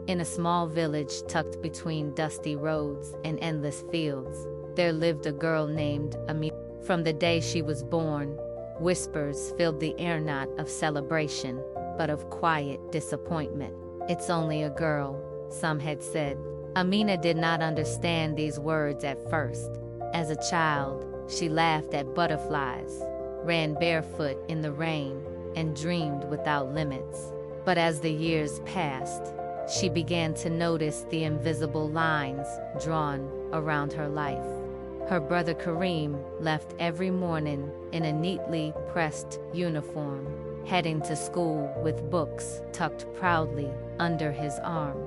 In a small village tucked between dusty roads and endless fields, there lived a girl named Amina. From the day she was born, whispers filled the air, not of celebration, but of quiet disappointment. "It's only a girl," some had said. Amina did not understand these words at first. As a child, she laughed at butterflies, ran barefoot in the rain, and dreamed without limits. But as the years passed, she began to notice the invisible lines drawn around her life. Her brother Kareem left every morning in a neatly pressed uniform, heading to school with books tucked proudly under his arm.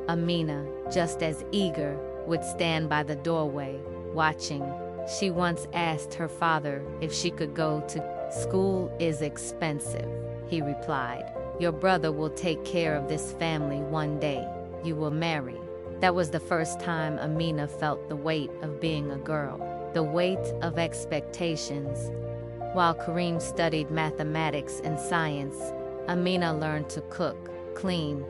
Amina, just as eager, would stand by the doorway, watching. She once asked her father if she could go to school. "Is expensive," he replied. "Your brother will take care of this family one day. You will marry." That was the first time Amina felt the weight of being a girl, the weight of expectations. While Kareem studied mathematics and science, Amina learned to cook, clean,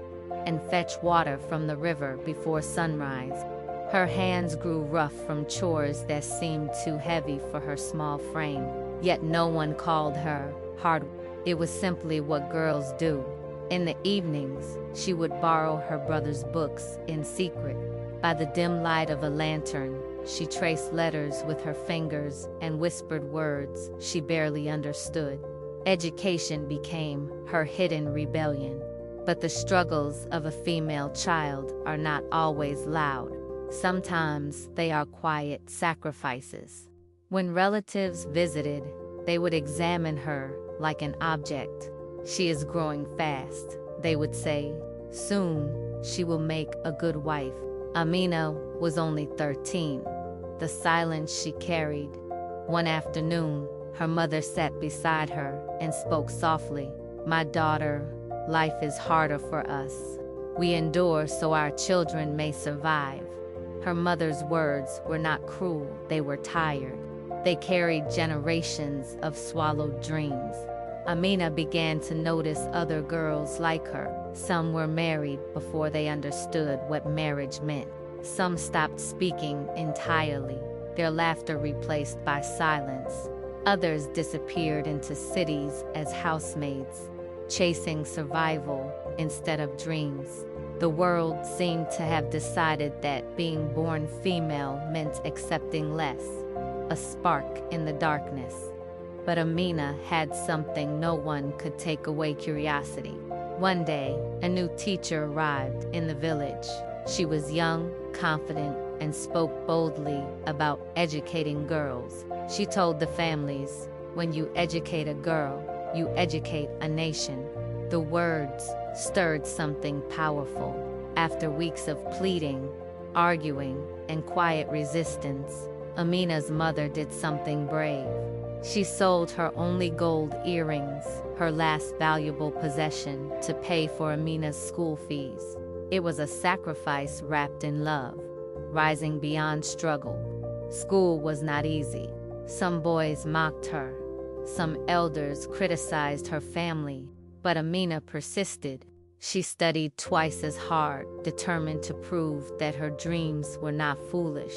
and fetch water from the river before sunrise. Her hands grew rough from chores that seemed too heavy for her small frame, yet no one called her hard. It was simply what girls do. In the evenings, she would borrow her brother's books in secret. By the dim light of a lantern, she traced letters with her fingers and whispered words she barely understood. Education became her hidden rebellion. But the struggles of a female child are not always loud. Sometimes they are quiet sacrifices. When relatives visited, they would examine her like an object. "She is growing fast," they would say. "Soon, she will make a good wife." Amina was only 13. The silence she carried. One afternoon, her mother sat beside her and spoke softly. "My daughter, life is harder for us. We endure so our children may survive." Her mother's words were not cruel, they were tired. They carried generations of swallowed dreams. Amina began to notice other girls like her. Some were married before they understood what marriage meant. Some stopped speaking entirely, their laughter replaced by silence. Others disappeared into cities as housemaids, chasing survival instead of dreams. The world seemed to have decided that being born female meant accepting less, a spark in the darkness. But Amina had something no one could take away: curiosity. One day, a new teacher arrived in the village. She was young, confident, and spoke boldly about educating girls. She told the families, "When you educate a girl, you educate a nation." The words stirred something powerful. After weeks of pleading, arguing, and quiet resistance, Amina's mother did something brave. She sold her only gold earrings, her last valuable possession, to pay for Amina's school fees. It was a sacrifice wrapped in love, rising beyond struggle. School was not easy. Some boys mocked her. Some elders criticized her family. But Amina persisted. She studied twice as hard, determined to prove that her dreams were not foolish.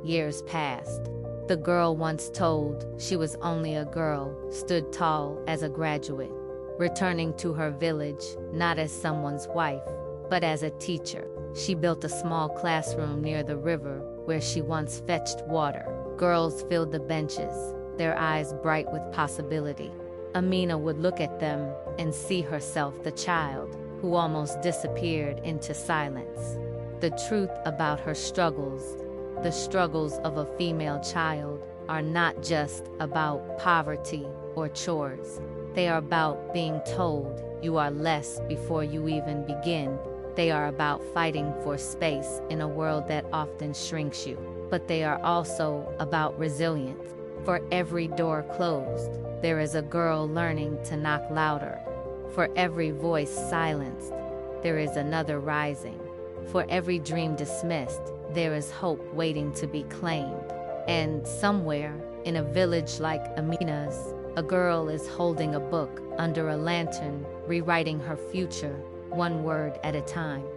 Years passed. The girl once told she was only a girl stood tall as a graduate, returning to her village not as someone's wife, but as a teacher. She built a small classroom near the river where she once fetched water. Girls filled the benches, their eyes bright with possibility. Amina would look at them and see herself, the child who almost disappeared into silence. The truth about her struggles, the struggles of a female child, are not just about poverty or chores. They are about being told you are less before you even begin. They are about fighting for space in a world that often shrinks you. But they are also about resilience. For every door closed, there is a girl learning to knock louder. For every voice silenced, there is another rising. For every dream dismissed, there is hope waiting to be claimed. And somewhere, in a village like Amina's, a girl is holding a book under a lantern, rewriting her future, one word at a time.